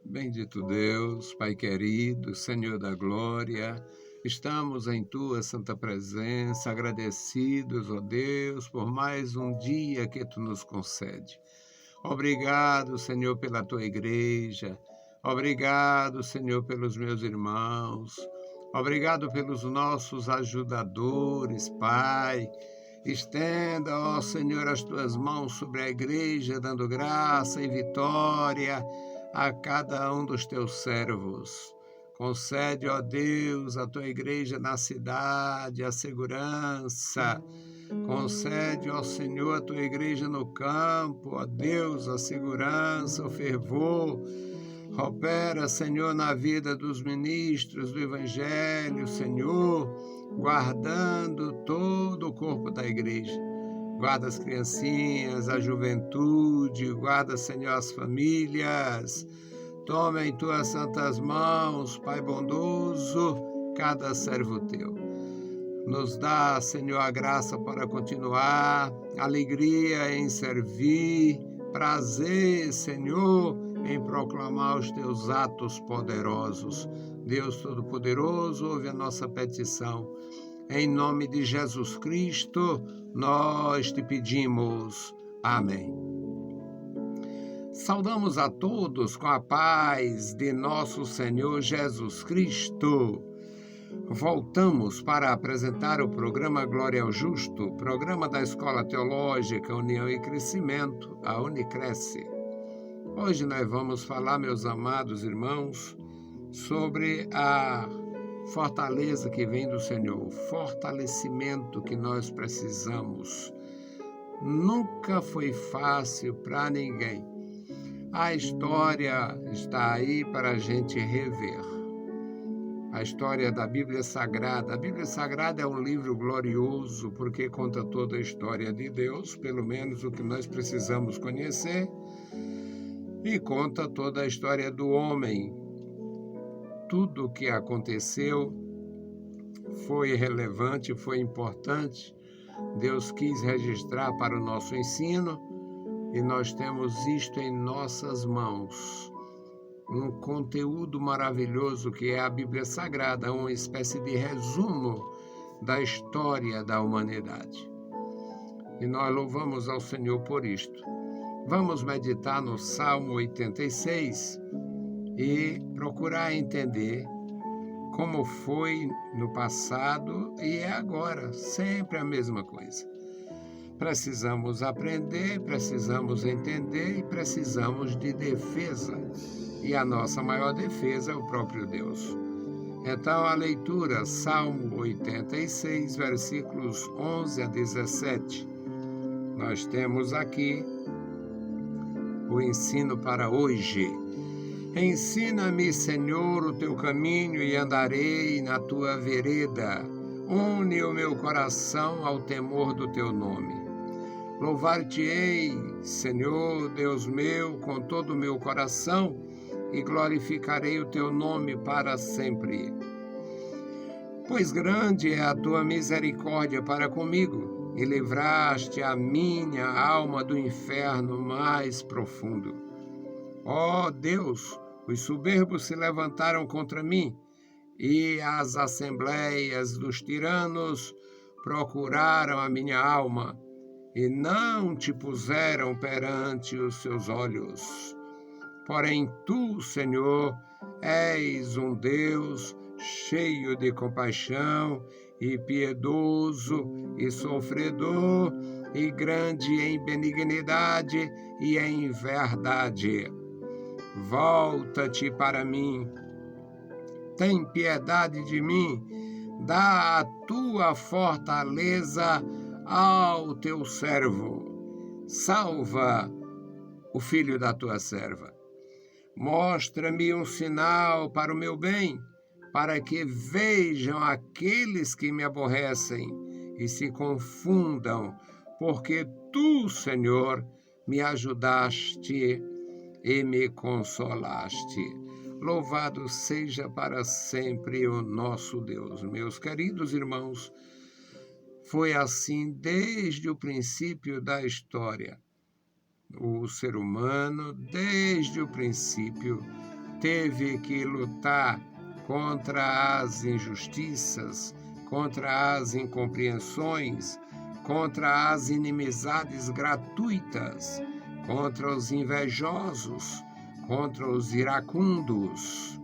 Bendito Deus, Pai querido, Senhor da glória, estamos em Tua santa presença, agradecidos, ó Deus, por mais um dia que Tu nos concede. Obrigado, Senhor, pela Tua igreja. Obrigado, Senhor, pelos meus irmãos. Obrigado pelos nossos ajudadores, Pai. Estenda, ó Senhor, as Tuas mãos sobre a igreja, dando graça e vitória a cada um dos Teus servos. Concede, ó Deus, à Tua igreja na cidade a segurança. Concede, ó Senhor, a Tua igreja no campo, ó Deus, a segurança, o fervor. Opera, Senhor, na vida dos ministros do Evangelho, Senhor, guardando todo o corpo da igreja. Guarda as criancinhas, a juventude, guarda, Senhor, as famílias. Toma em Tuas santas mãos, Pai bondoso, cada servo Teu. Nos dá, Senhor, a graça para continuar, alegria em servir, prazer, Senhor, em proclamar os Teus atos poderosos. Deus Todo-Poderoso, ouve a nossa petição. Em nome de Jesus Cristo, nós Te pedimos. Amém. Saudamos a todos com a paz de nosso Senhor Jesus Cristo. Voltamos para apresentar o programa Glória ao Justo, programa da Escola Teológica União e Crescimento, a Unicresce. Hoje nós vamos falar, meus amados irmãos, sobre a fortaleza que vem do Senhor, o fortalecimento que nós precisamos. Nunca foi fácil para ninguém. A história está aí para a gente rever. A história da Bíblia Sagrada. A Bíblia Sagrada é um livro glorioso porque conta toda a história de Deus, pelo menos o que nós precisamos conhecer, e conta toda a história do homem. Tudo o que aconteceu foi relevante, foi importante. Deus quis registrar para o nosso ensino e nós temos isto em nossas mãos. Um conteúdo maravilhoso que é a Bíblia Sagrada, uma espécie de resumo da história da humanidade. E nós louvamos ao Senhor por isto. Vamos meditar no Salmo 86 e procurar entender como foi no passado e é agora, sempre a mesma coisa. Precisamos aprender, precisamos entender e precisamos de defesa. E a nossa maior defesa é o próprio Deus. Então, a leitura, Salmo 86, versículos 11 a 17. Nós temos aqui o ensino para hoje. Ensina-me, Senhor, o Teu caminho e andarei na Tua vereda. Une o meu coração ao temor do Teu nome. Louvar-te-ei, Senhor, Deus meu, com todo o meu coração, e glorificarei o Teu nome para sempre. Pois grande é a Tua misericórdia para comigo, e livraste a minha alma do inferno mais profundo. Ó Deus, os soberbos se levantaram contra mim, e as assembleias dos tiranos procuraram a minha alma, e não te puseram perante os seus olhos. Porém, tu, Senhor, és um Deus cheio de compaixão e piedoso e sofredor e grande em benignidade e em verdade. Volta-te para mim, tem piedade de mim, dá a tua fortaleza ao teu servo. Salva o filho da tua serva. Mostra-me um sinal para o meu bem, para que vejam aqueles que me aborrecem e se confundam, porque tu, Senhor, me ajudaste e me consolaste. Louvado seja para sempre o nosso Deus. Meus queridos irmãos, foi assim desde o princípio da história. O ser humano, desde o princípio, teve que lutar contra as injustiças, contra as incompreensões, contra as inimizades gratuitas, contra os invejosos, contra os iracundos,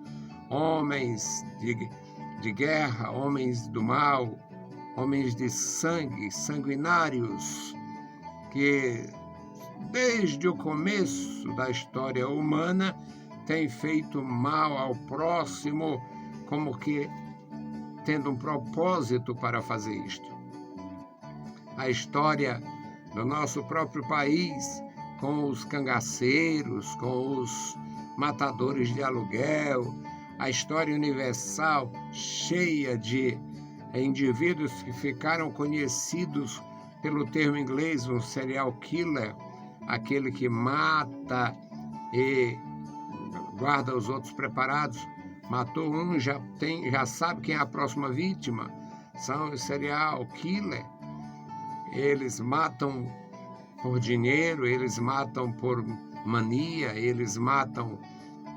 homens de guerra, homens do mal, homens de sangue, sanguinários, que desde o começo da história humana têm feito mal ao próximo, como que tendo um propósito para fazer isto. A história do nosso próprio país, com os cangaceiros, com os matadores de aluguel, a história universal cheia de indivíduos que ficaram conhecidos pelo termo inglês, um serial killer, aquele que mata e guarda os outros preparados. Matou um, já sabe quem é a próxima vítima. São os serial killer. Eles matam por dinheiro, eles matam por mania, eles matam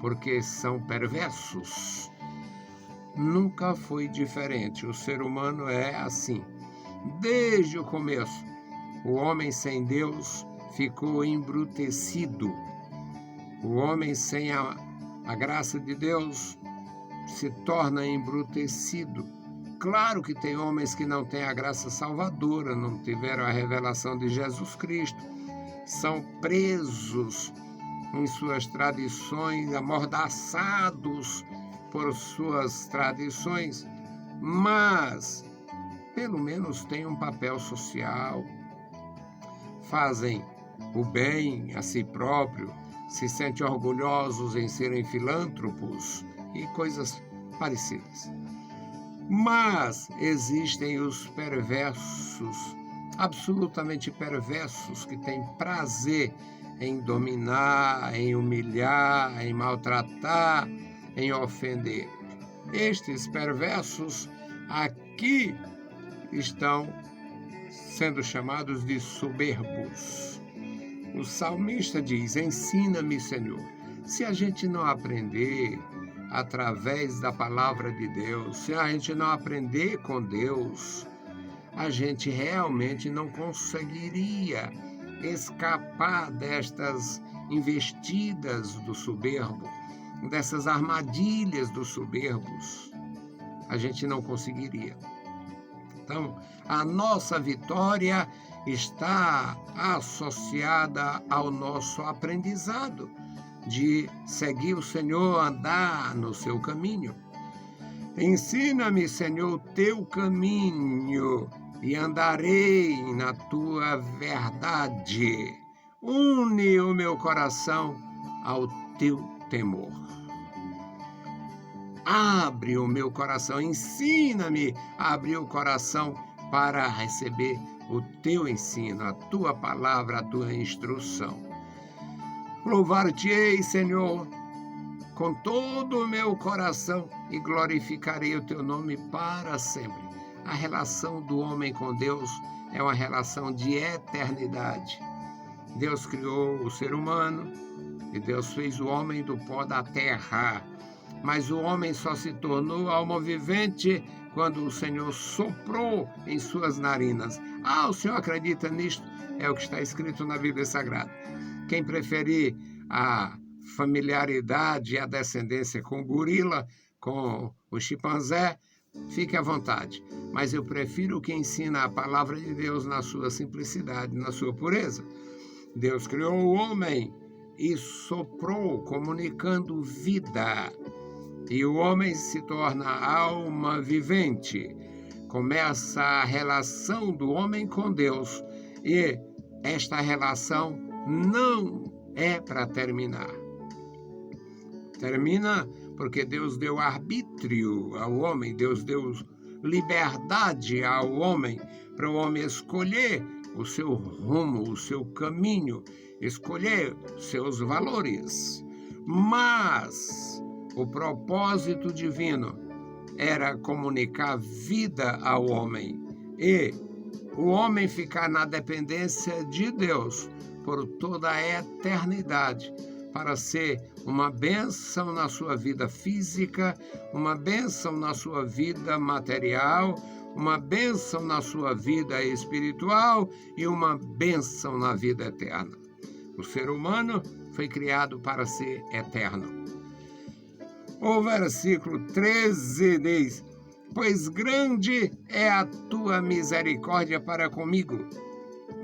porque são perversos. Nunca foi diferente. O ser humano é assim. Desde o começo, o homem sem Deus ficou embrutecido. O homem sem a graça de Deus se torna embrutecido. Claro que tem homens que não têm a graça salvadora, não tiveram a revelação de Jesus Cristo, são presos em suas tradições, amordaçados por suas tradições, mas pelo menos têm um papel social, fazem o bem a si próprio, se sentem orgulhosos em serem filântropos e coisas parecidas. Mas existem os perversos, absolutamente perversos, que têm prazer em dominar, em humilhar, em maltratar, em ofender. Estes perversos aqui estão sendo chamados de soberbos. O salmista diz: ensina-me, Senhor. Se a gente não aprender através da palavra de Deus, se a gente não aprender com Deus, a gente realmente não conseguiria escapar destas investidas do soberbo, dessas armadilhas dos soberbos. A gente não conseguiria. Então, a nossa vitória está associada ao nosso aprendizado de seguir o Senhor, andar no seu caminho. Ensina-me, Senhor, o teu caminho e andarei na tua verdade. Une o meu coração ao teu temor. Abre o meu coração, ensina-me a abrir o coração para receber o teu ensino, a tua palavra, a tua instrução. Louvar-te-ei, Senhor, com todo o meu coração e glorificarei o teu nome para sempre. A relação do homem com Deus é uma relação de eternidade. Deus criou o ser humano e Deus fez o homem do pó da terra. Mas o homem só se tornou alma vivente quando o Senhor soprou em suas narinas. O Senhor acredita nisto? É o que está escrito na Bíblia Sagrada. Quem preferir a familiaridade e a descendência com o gorila, com o chimpanzé, fique à vontade. Mas eu prefiro que ensina a palavra de Deus na sua simplicidade, na sua pureza. Deus criou o homem e soprou, comunicando vida. E o homem se torna alma vivente. Começa a relação do homem com Deus. E esta relação não é para terminar. Termina porque Deus deu arbítrio ao homem, Deus deu liberdade ao homem, para o homem escolher o seu rumo, o seu caminho, escolher seus valores. Mas o propósito divino era comunicar vida ao homem e o homem ficar na dependência de Deus por toda a eternidade, para ser uma bênção na sua vida física, uma bênção na sua vida material, uma bênção na sua vida espiritual e uma bênção na vida eterna. O ser humano foi criado para ser eterno. O versículo 13 diz: pois grande é a tua misericórdia para comigo,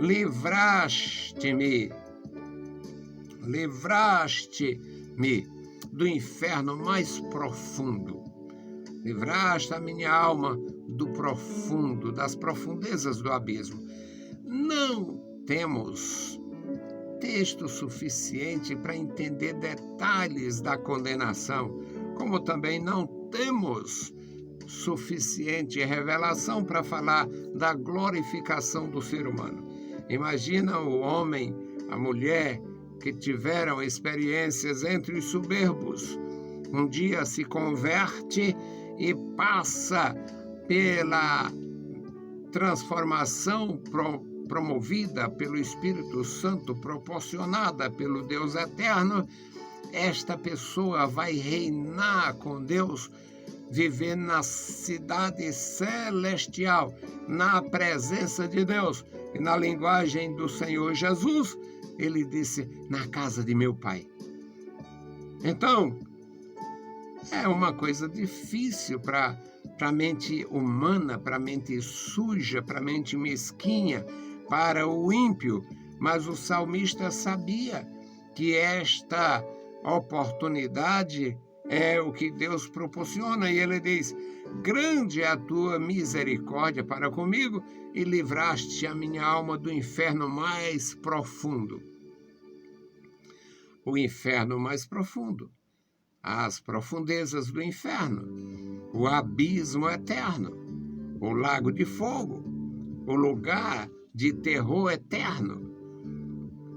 livraste-me do inferno mais profundo. Livraste a minha alma do profundo, das profundezas do abismo. Não temos texto suficiente para entender detalhes da condenação, como também não temos suficiente revelação para falar da glorificação do ser humano. Imagina o homem, a mulher que tiveram experiências entre os soberbos. Um dia se converte e passa pela transformação promovida pelo Espírito Santo, proporcionada pelo Deus eterno. Esta pessoa vai reinar com Deus, viver na cidade celestial, na presença de Deus. E na linguagem do Senhor Jesus, ele disse: na casa de meu Pai. Então, é uma coisa difícil para a mente humana, para a mente suja, para a mente mesquinha, para o ímpio. Mas o salmista sabia que esta oportunidade é o que Deus proporciona, e ele diz: grande é a tua misericórdia para comigo, e livraste a minha alma do inferno mais profundo. O inferno mais profundo, as profundezas do inferno, o abismo eterno, o lago de fogo, o lugar de terror eterno.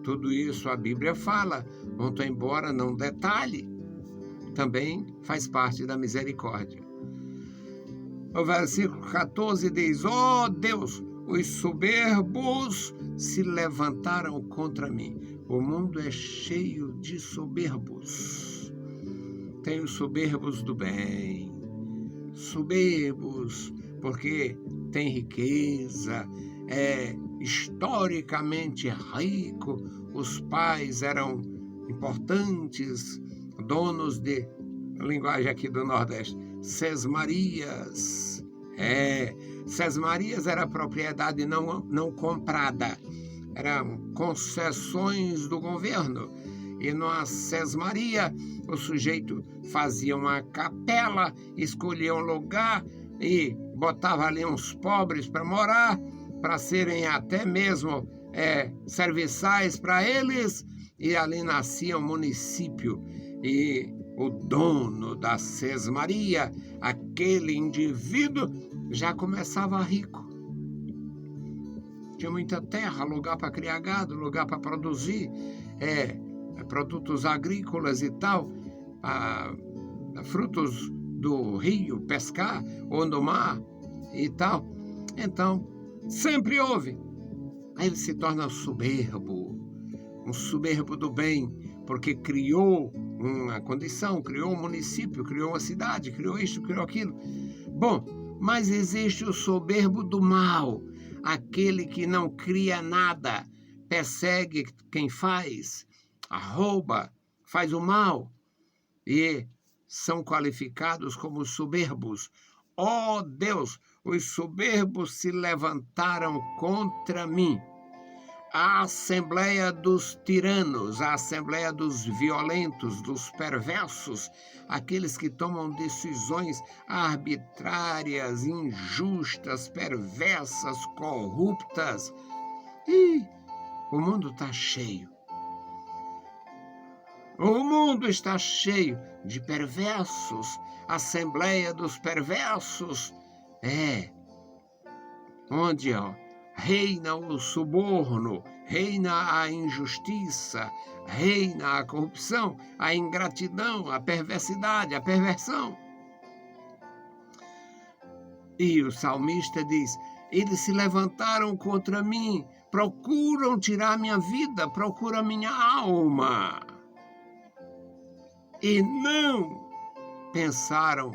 Tudo isso a Bíblia fala, muito embora não detalhe, também faz parte da misericórdia. O versículo 14 diz: ó Deus, os soberbos se levantaram contra mim. O mundo é cheio de soberbos. Tem os soberbos do bem, soberbos porque tem riqueza, é historicamente rico, os pais eram importantes, donos de, linguagem aqui do Nordeste, sesmarias. Sesmarias era propriedade não comprada, eram concessões do governo. E numa sesmaria, o sujeito fazia uma capela, escolhia um lugar e botava ali uns pobres para morar, para serem até mesmo serviçais para eles, e ali nascia um município. E o dono da sesmaria, aquele indivíduo, já começava rico. Tinha muita terra, lugar para criar gado, lugar para produzir produtos agrícolas e tal, frutos do rio, pescar, ou no mar e tal. Então, sempre houve. Aí ele se torna soberbo, um soberbo do bem, porque criou uma condição, criou um município, criou uma cidade, criou isto, criou aquilo. Bom, mas existe o soberbo do mal, aquele que não cria nada, persegue quem faz, rouba, faz o mal, e são qualificados como soberbos. Ó Deus, os soberbos se levantaram contra mim. A assembleia dos tiranos, a assembleia dos violentos, dos perversos, aqueles que tomam decisões arbitrárias, injustas, perversas, corruptas. E o mundo está cheio. O mundo está cheio de perversos, assembleia dos perversos. Onde reina o suborno, reina a injustiça, reina a corrupção, a ingratidão, a perversidade, a perversão. E o salmista diz: eles se levantaram contra mim, procuram tirar minha vida, procuram minha alma. e não pensaram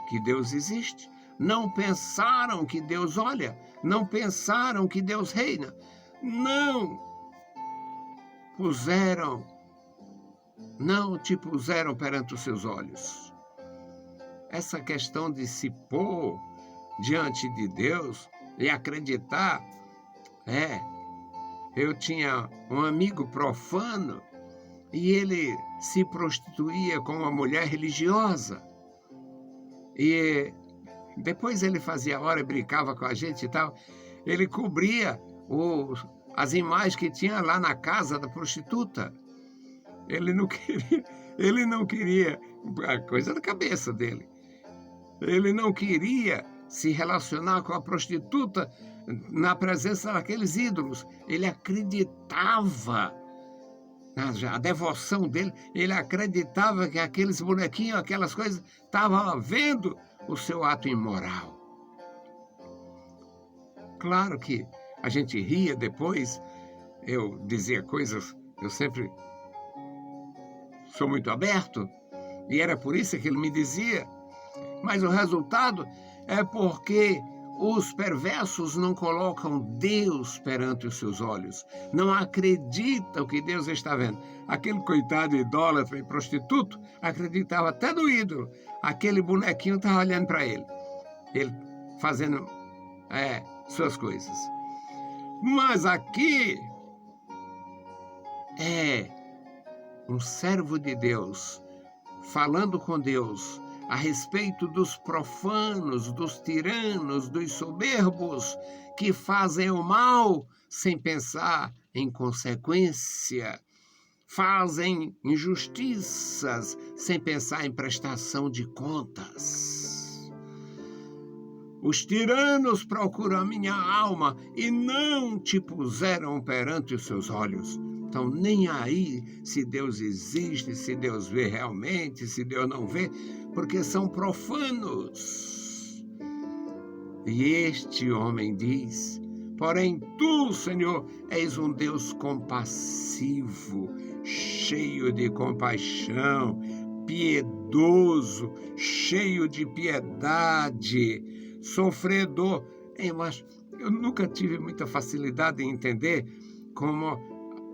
que Deus existe, não pensaram que Deus olha, não pensaram que Deus reina, não te puseram perante os seus olhos. Essa questão de se pôr diante de Deus e acreditar, eu tinha um amigo profano e ele se prostituía com uma mulher religiosa. E depois ele fazia hora e brincava com a gente e tal. Ele cobria as imagens que tinha lá na casa da prostituta. Ele não queria, a coisa da cabeça dele. Ele não queria se relacionar com a prostituta na presença daqueles ídolos. Ele acreditava, a devoção dele, ele acreditava que aqueles bonequinhos, aquelas coisas, estavam vendo o seu ato imoral. Claro que a gente ria depois, eu dizia coisas, eu sempre sou muito aberto, e era por isso que ele me dizia, mas o resultado é porque os perversos não colocam Deus perante os seus olhos, não acreditam que Deus está vendo. Aquele coitado idólatra e prostituto acreditava até no ídolo, aquele bonequinho estava olhando para ele fazendo suas coisas. Mas aqui é um servo de Deus falando com Deus a respeito dos profanos, dos tiranos, dos soberbos que fazem o mal sem pensar em consequência, fazem injustiças sem pensar em prestação de contas. Os tiranos procuram a minha alma e não te puseram perante os seus olhos. Então, nem aí se Deus existe, se Deus vê realmente, se Deus não vê, porque são profanos. E este homem diz: porém tu, Senhor, és um Deus compassivo, cheio de compaixão, piedoso, cheio de piedade, sofredor. Eu nunca tive muita facilidade em entender como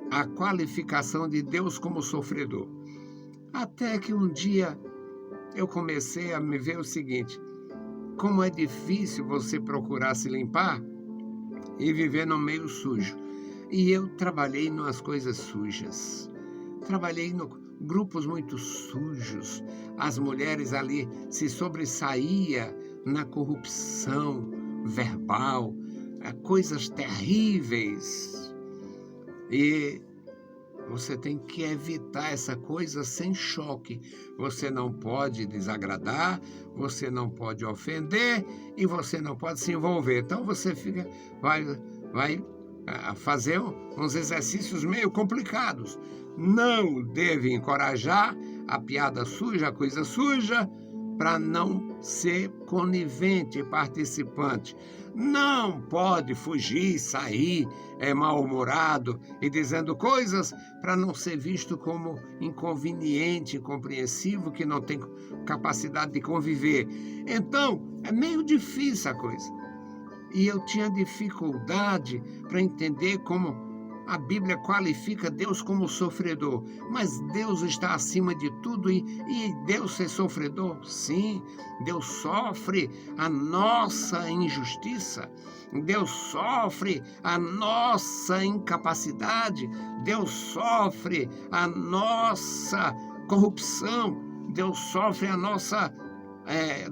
a qualificação de Deus como sofredor. Até que um dia eu comecei a me ver o seguinte: como é difícil você procurar se limpar e viver no meio sujo. E eu trabalhei nas coisas sujas. Trabalhei em grupos muito sujos. As mulheres ali se sobressaíam na corrupção verbal, coisas terríveis. E você tem que evitar essa coisa sem choque. Você não pode desagradar, você não pode ofender e você não pode se envolver. Então você vai fazer uns exercícios meio complicados. Não deve encorajar a piada suja, a coisa suja, para não ser conivente e participante. Não pode fugir, sair mal-humorado e dizendo coisas para não ser visto como inconveniente, incompreensivo, que não tem capacidade de conviver. Então, é meio difícil a coisa. E eu tinha dificuldade para entender como a Bíblia qualifica Deus como sofredor. Mas Deus está acima de tudo e Deus ser sofredor? Sim, Deus sofre a nossa injustiça, Deus sofre a nossa incapacidade, Deus sofre a nossa corrupção, Deus sofre a nossa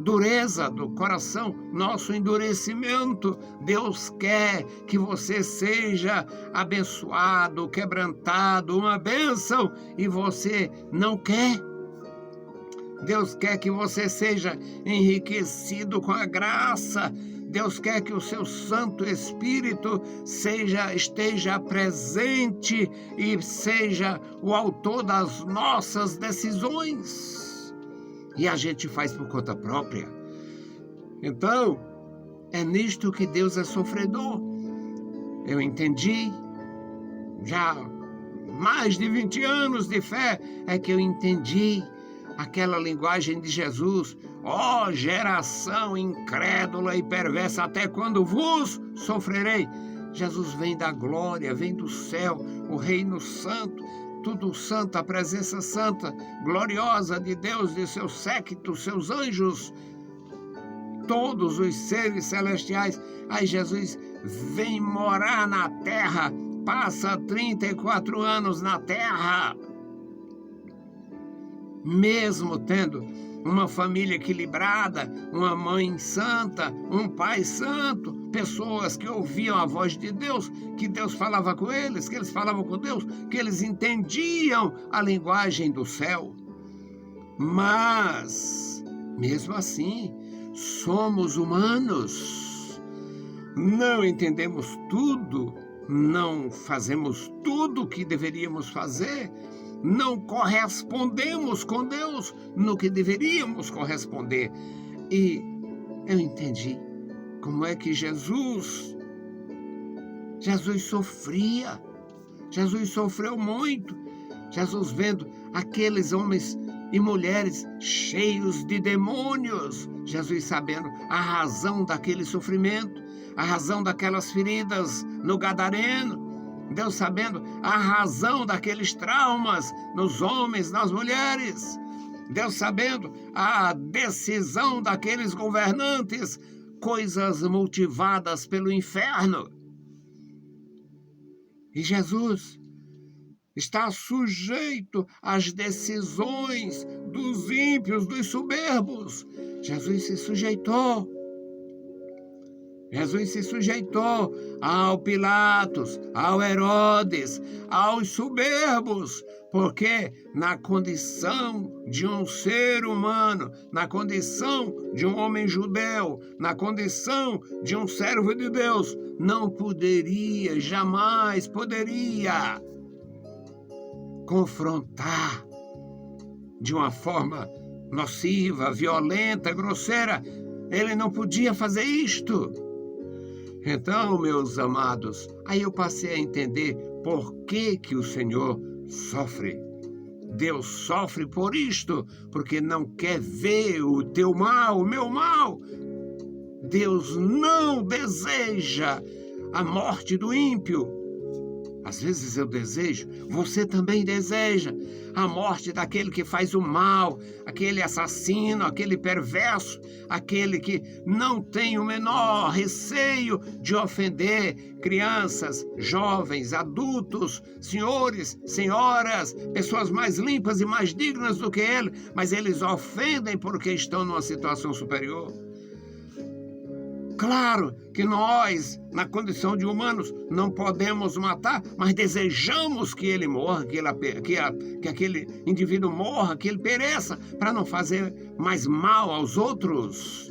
dureza do coração, nosso endurecimento. Deus quer que você seja abençoado, quebrantado, uma bênção, e você não quer. Deus quer que você seja enriquecido com a graça. Deus quer que o seu Santo Espírito esteja presente e seja o autor das nossas decisões. E a gente faz por conta própria. Então, é nisto que Deus é sofredor. Eu entendi, já mais de 20 anos de fé, é que eu entendi aquela linguagem de Jesus: ó geração incrédula e perversa, até quando vos sofrerei? Jesus vem da glória, vem do céu, o reino santo, tudo santo, a presença santa, gloriosa de Deus, de seu séquito, seus anjos, todos os seres celestiais. Aí Jesus vem morar na terra, passa 34 anos na terra, mesmo tendo uma família equilibrada, uma mãe santa, um pai santo, pessoas que ouviam a voz de Deus, que Deus falava com eles, que eles falavam com Deus, que eles entendiam a linguagem do céu. Mas, mesmo assim, somos humanos, não entendemos tudo, não fazemos tudo o que deveríamos fazer, não correspondemos com Deus no que deveríamos corresponder. E eu entendi como é que Jesus sofria, Jesus sofreu muito, Jesus vendo aqueles homens e mulheres cheios de demônios, Jesus sabendo a razão daquele sofrimento, a razão daquelas feridas no Gadareno, Deus sabendo a razão daqueles traumas nos homens, nas mulheres, Deus sabendo a decisão daqueles governantes, coisas motivadas pelo inferno. E Jesus está sujeito às decisões dos ímpios, dos soberbos. Jesus se sujeitou. Jesus se sujeitou ao Pilatos, ao Herodes, aos soberbos, porque na condição de um ser humano, na condição de um homem judeu, na condição de um servo de Deus, não poderia, jamais poderia confrontar de uma forma nociva, violenta, grosseira. Ele não podia fazer isto. Então, meus amados, aí eu passei a entender por que o Senhor sofre. Deus sofre por isto, porque não quer ver o teu mal, o meu mal. Deus não deseja a morte do ímpio. Às vezes eu desejo, você também deseja a morte daquele que faz o mal, aquele assassino, aquele perverso, aquele que não tem o menor receio de ofender crianças, jovens, adultos, senhores, senhoras, pessoas mais limpas e mais dignas do que ele, mas eles ofendem porque estão numa situação superior. Claro que nós, na condição de humanos, não podemos matar, mas desejamos que ele morra, que aquele indivíduo morra, que ele pereça, para não fazer mais mal aos outros.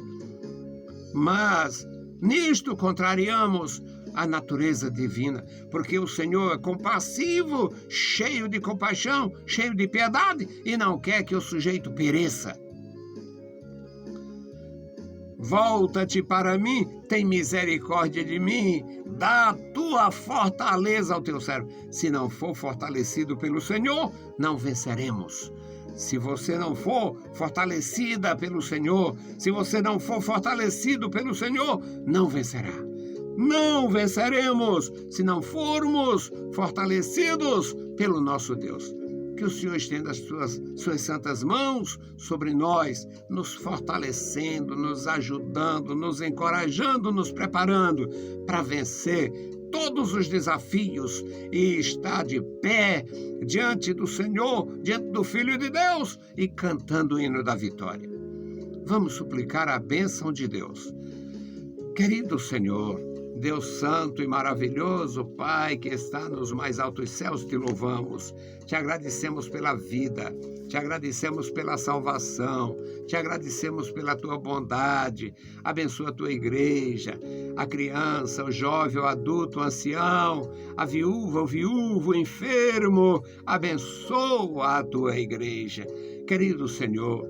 Mas nisto contrariamos a natureza divina, porque o Senhor é compassivo, cheio de compaixão, cheio de piedade, e não quer que o sujeito pereça. Volta-te para mim, tem misericórdia de mim, dá a tua fortaleza ao teu servo. Se não for fortalecido pelo Senhor, não venceremos. Se você não for fortalecida pelo Senhor, se você não for fortalecido pelo Senhor, não vencerá. Não venceremos se não formos fortalecidos pelo nosso Deus. Que o Senhor estenda as suas santas mãos sobre nós, nos fortalecendo, nos ajudando, nos encorajando, nos preparando para vencer todos os desafios e estar de pé diante do Senhor, diante do Filho de Deus e cantando o hino da vitória. Vamos suplicar a bênção de Deus. Querido Senhor, Deus santo e maravilhoso, Pai que está nos mais altos céus, te louvamos, te agradecemos pela vida, te agradecemos pela salvação, te agradecemos pela tua bondade. Abençoa a tua igreja, a criança, o jovem, o adulto, o ancião, a viúva, o viúvo, o enfermo. Abençoa a tua igreja. Querido Senhor,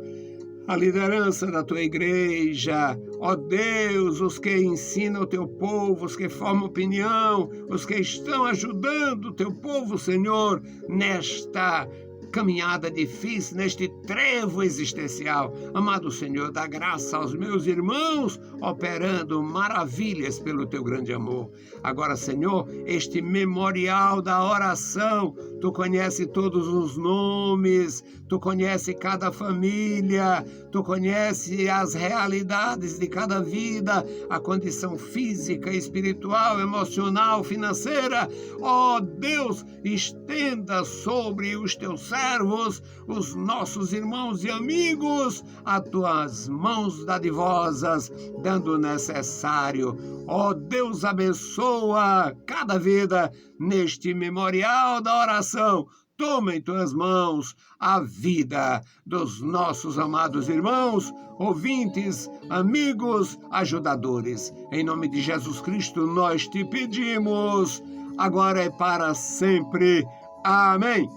a liderança da tua igreja, ó Deus, os que ensinam o teu povo, os que formam opinião, os que estão ajudando o teu povo, Senhor, nesta caminhada difícil, neste trevo existencial. Amado Senhor, dá graça aos meus irmãos, operando maravilhas pelo teu grande amor. Agora, Senhor, este memorial da oração, tu conhece todos os nomes, tu conhece cada família, tu conhece as realidades de cada vida, a condição física, espiritual, emocional, financeira. Ó Deus, estenda sobre os teus servos, os nossos irmãos e amigos, as tuas mãos dadivosas, dando o necessário. Ó Deus, abençoa cada vida neste memorial da oração. Toma em tuas mãos a vida dos nossos amados irmãos, ouvintes, amigos, ajudadores. Em nome de Jesus Cristo nós te pedimos, agora e para sempre. Amém.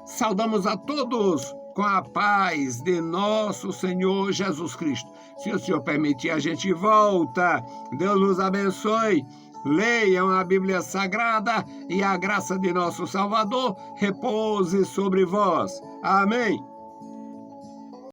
Saudamos a todos com a paz de nosso Senhor Jesus Cristo. Se o Senhor permitir, a gente volta. Deus nos abençoe. Leiam a Bíblia Sagrada e a graça de nosso Salvador repouse sobre vós. Amém.